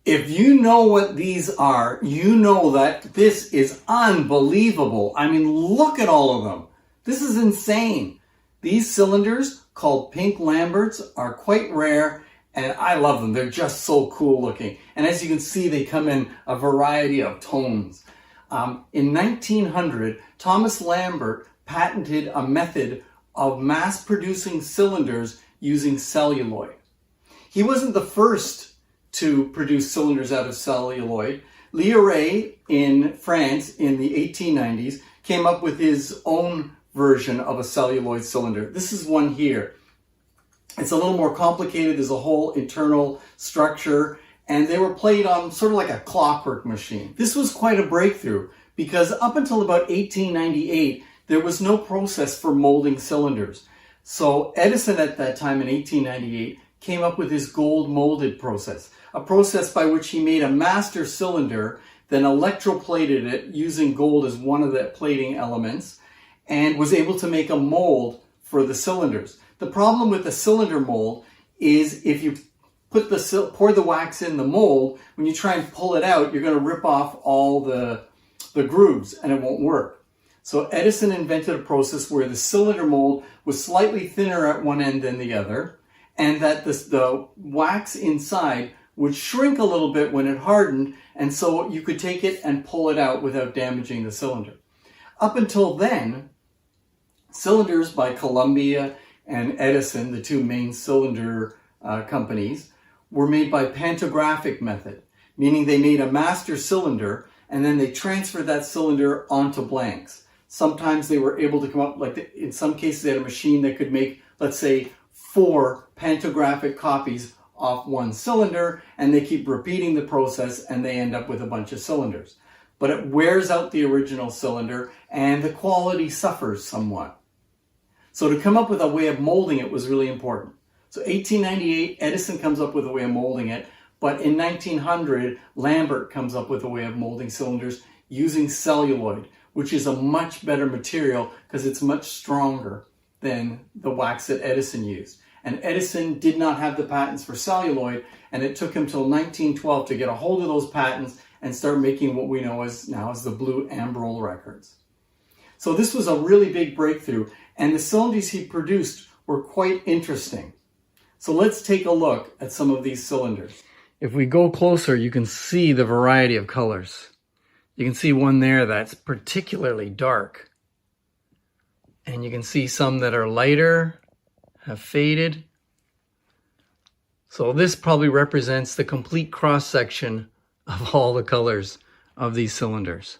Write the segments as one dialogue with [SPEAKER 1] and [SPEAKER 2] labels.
[SPEAKER 1] If you know what these are, you know that this is unbelievable. I mean, look at all of them. This is insane. These cylinders, called pink Lamberts, are quite rare, and I love them. They're just so cool looking. And as you can see, they come in a variety of tones. In 1900, Thomas Lambert patented a method of mass-producing cylinders using celluloid. He wasn't the first to produce cylinders out of celluloid. Lioret in France in the 1890s came up with his own version of a celluloid cylinder. This is one here. It's a little more complicated. There's a whole internal structure, and they were played on sort of like a clockwork machine. This was quite a breakthrough because up until about 1898, there was no process for molding cylinders. So Edison at that time in 1898 came up with his gold molded process, a process by which he made a master cylinder, then electroplated it using gold as one of the plating elements, and was able to make a mold for the cylinders. The problem with the cylinder mold is if you pour the wax in the mold, when you try and pull it out, you're going to rip off all the grooves and it won't work. So Edison invented a process where the cylinder mold was slightly thinner at one end than the other, and that the wax inside would shrink a little bit when it hardened, and so you could take it and pull it out without damaging the cylinder. Up until then, cylinders by Columbia and Edison, the two main cylinder companies, were made by pantographic method, meaning they made a master cylinder and then they transferred that cylinder onto blanks. Sometimes they were able to come up, in some cases they had a machine that could make, let's say, 4 pantographic copies off one cylinder, and they keep repeating the process and they end up with a bunch of cylinders. But it wears out the original cylinder and the quality suffers somewhat. So to come up with a way of molding it was really important. So 1898, Edison comes up with a way of molding it, but in 1900, Lambert comes up with a way of molding cylinders using celluloid, which is a much better material because it's much stronger than the wax that Edison used. And Edison did not have the patents for celluloid, and it took him till 1912 to get a hold of those patents and start making what we know as now as the Blue Amberol records. So this was a really big breakthrough, and the cylinders he produced were quite interesting. So let's take a look at some of these cylinders. If we go closer, you can see the variety of colors. You can see one there that's particularly dark. And you can see some that are lighter, have faded. So this probably represents the complete cross-section of all the colors of these cylinders.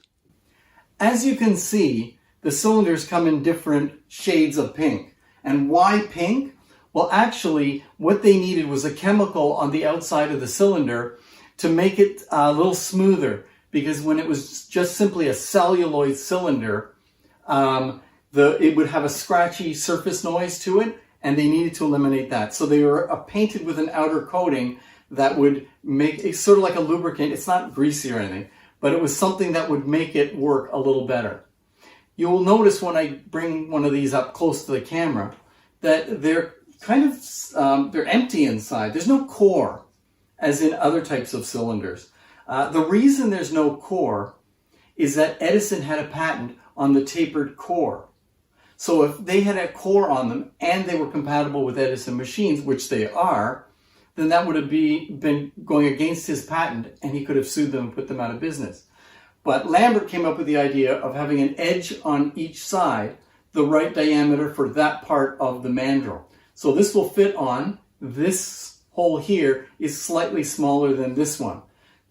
[SPEAKER 1] As you can see, the cylinders come in different shades of pink. And why pink? Well, actually, what they needed was a chemical on the outside of the cylinder to make it a little smoother, because when it was just simply a celluloid cylinder, it would have a scratchy surface noise to it, and they needed to eliminate that. So they were painted with an outer coating that would make it sort of like a lubricant. It's not greasy or anything, but it was something that would make it work a little better. You will notice when I bring one of these up close to the camera that they're they're empty inside. There's no core, as in other types of cylinders. The reason there's no core is that Edison had a patent on the tapered core. So if they had a core on them and they were compatible with Edison machines, which they are, then that would have been going against his patent, and he could have sued them and put them out of business. But Lambert came up with the idea of having an edge on each side, the right diameter for that part of the mandrel. So this will fit on. This hole here is slightly smaller than this one.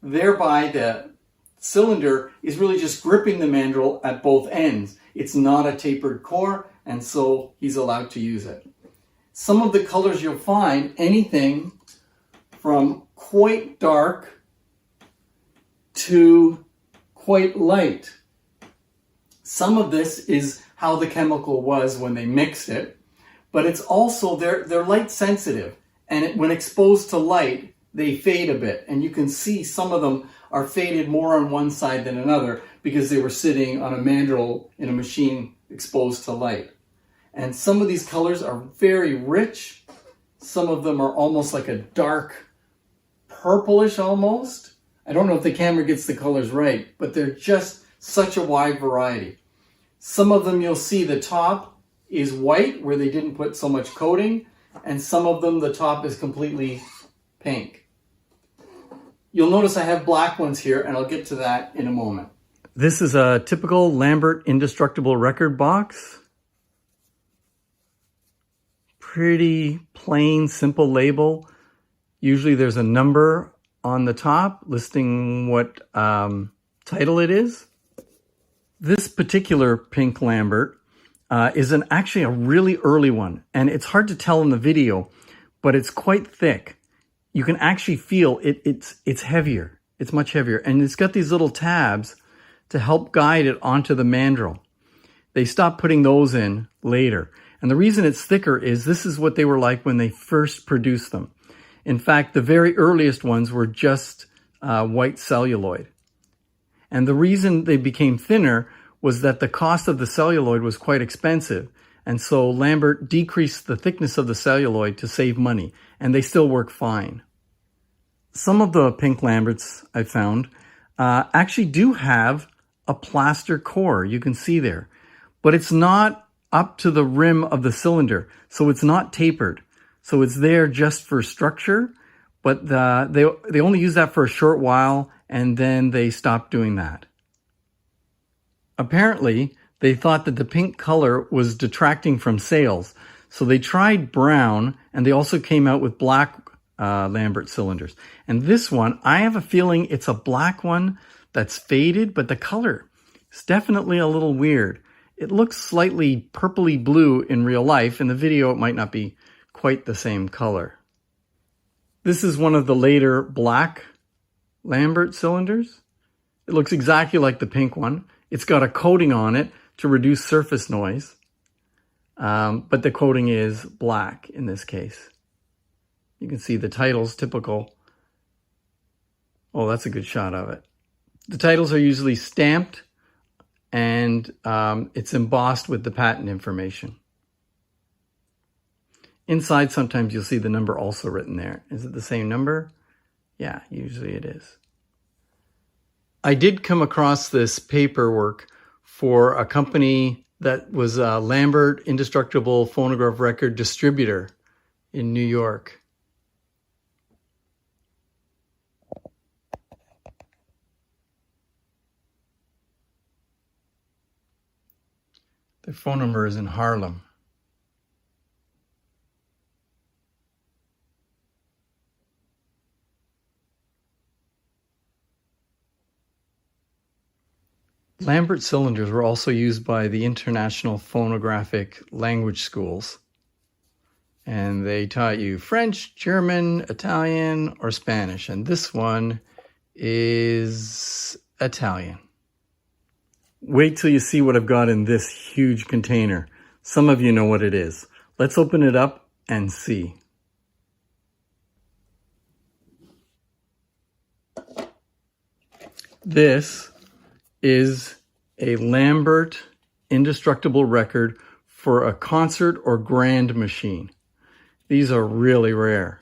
[SPEAKER 1] Thereby the cylinder is really just gripping the mandrel at both ends. It's not a tapered core, and so he's allowed to use it. Some of the colors you'll find, anything from quite dark to quite light. Some of this is how the chemical was when they mixed it. But it's also, they're light sensitive, and when exposed to light, they fade a bit. And you can see some of them are faded more on one side than another because they were sitting on a mandrel in a machine exposed to light. And some of these colors are very rich. Some of them are almost like a dark purplish almost. I don't know if the camera gets the colors right, but they're just such a wide variety. Some of them you'll see the top is white where they didn't put so much coating, and some of them the top is completely pink. You'll notice I have black ones here, and I'll get to that in a moment. This is a typical Lambert indestructible record box. Pretty plain, simple label. Usually there's a number on the top listing what title it is. This particular pink Lambert is actually a really early one, and it's hard to tell in the video, but it's quite thick. You can actually feel it's heavier. It's much heavier, and it's got these little tabs to help guide it onto the mandrel. They stopped putting those in later. And the reason it's thicker is this is what they were like when they first produced them. In fact, the very earliest ones were just white celluloid. And the reason they became thinner was that the cost of the celluloid was quite expensive. And so Lambert decreased the thickness of the celluloid to save money, and they still work fine. Some of the pink Lamberts I found actually do have a plaster core, you can see there, but it's not up to the rim of the cylinder, so it's not tapered. So it's there just for structure, but they only use that for a short while, and then they stopped doing that. Apparently, they thought that the pink color was detracting from sales, so they tried brown, and they also came out with black Lambert cylinders. And this one, I have a feeling it's a black one that's faded, but the color is definitely a little weird. It looks slightly purpley blue in real life. In the video, it might not be quite the same color. This is one of the later black Lambert cylinders. It looks exactly like the pink one. It's got a coating on it to reduce surface noise, but the coating is black in this case. You can see the titles, typical. Oh, that's a good shot of it. The titles are usually stamped, and it's embossed with the patent information. Inside, sometimes you'll see the number also written there. Is it the same number? Yeah, usually it is. I did come across this paperwork for a company that was a Lambert Indestructible Phonograph Record distributor in New York. Their phone number is in Harlem. Lambert cylinders were also used by the International Phonographic Language Schools. And they taught you French, German, Italian, or Spanish. And this one is Italian. Wait till you see what I've got in this huge container. Some of you know what it is. Let's open it up and see. This is a Lambert indestructible record for a concert or grand machine. These are really rare.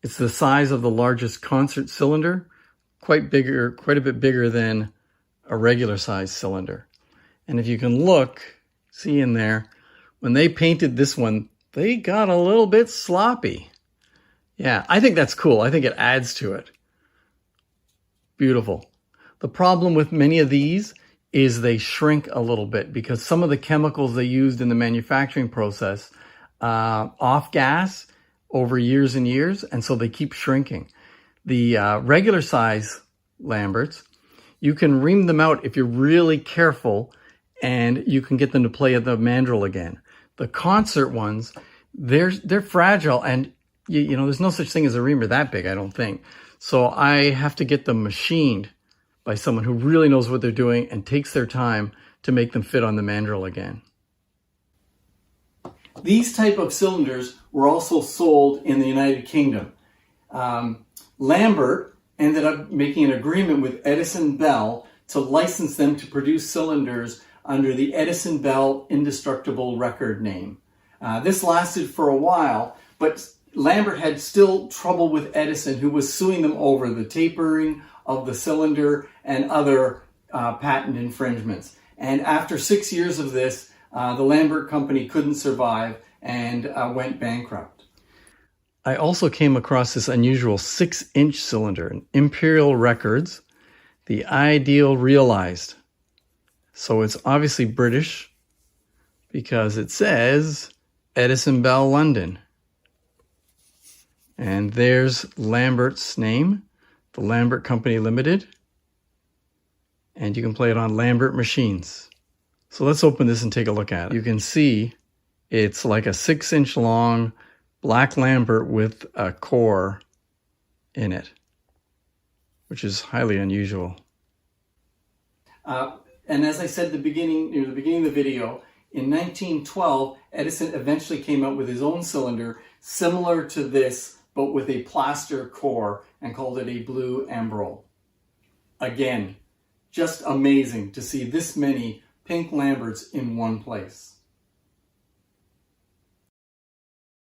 [SPEAKER 1] It's the size of the largest concert cylinder, quite a bit bigger than a regular size cylinder. And if you can look, see in there, when they painted this one, they got a little bit sloppy. Yeah, I think that's cool. I think it adds to it. Beautiful. The problem with many of these is they shrink a little bit because some of the chemicals they used in the manufacturing process off gas over years and years, and so they keep shrinking. The regular size Lamberts, you can ream them out if you're really careful, and you can get them to play at the mandrel again. The concert ones, they're fragile, and you know there's no such thing as a reamer that big, I don't think. So I have to get them machined by someone who really knows what they're doing and takes their time to make them fit on the mandrel again. These type of cylinders were also sold in the United Kingdom. Lambert ended up making an agreement with Edison Bell to license them to produce cylinders under the Edison Bell Indestructible Record name. This lasted for a while, but Lambert had still trouble with Edison, who was suing them over the tapering of the cylinder and other patent infringements. And after 6 years of this, the Lambert company couldn't survive and went bankrupt. I also came across this unusual 6-inch cylinder, an Imperial Records, the Ideal Realized. So it's obviously British because it says Edison Bell, London. And there's Lambert's name, the Lambert Company Limited. And you can play it on Lambert machines. So let's open this and take a look at it. You can see it's like a 6-inch long black Lambert with a core in it, which is highly unusual. And as I said at the beginning, near the beginning of the video, in 1912, Edison eventually came out with his own cylinder similar to this, but with a plaster core, and called it a blue emerald. Again, just amazing to see this many pink Lamberts in one place.